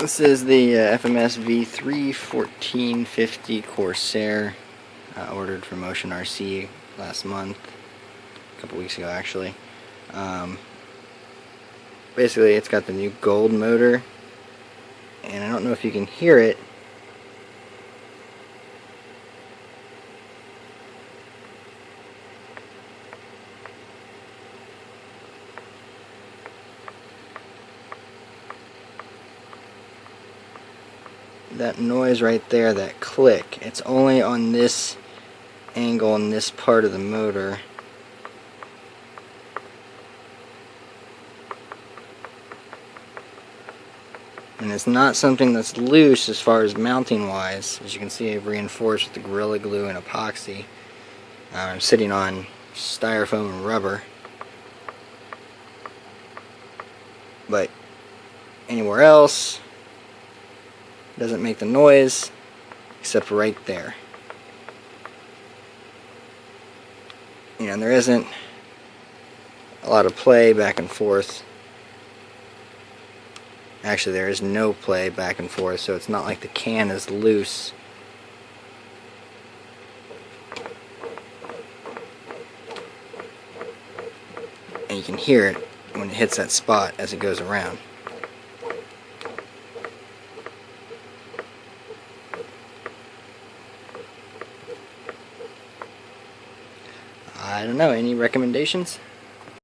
This is the FMS V3-1450 Corsair, ordered from Motion RC last month, a couple weeks ago actually. Basically it's got the new gold motor, and I don't know if you can hear it. That noise right there, that click, it's only on this angle and this part of the motor. And it's not something that's loose as far as mounting wise. As you can see, I've reinforced with the Gorilla Glue and epoxy. I'm sitting on styrofoam and rubber. But anywhere else, doesn't make the noise except right there. You know, and there isn't a lot of play back and forth. Actually, there is no play back and forth, so it's not like the can is loose. And you can hear it when it hits that spot as it goes around. I don't know, any recommendations?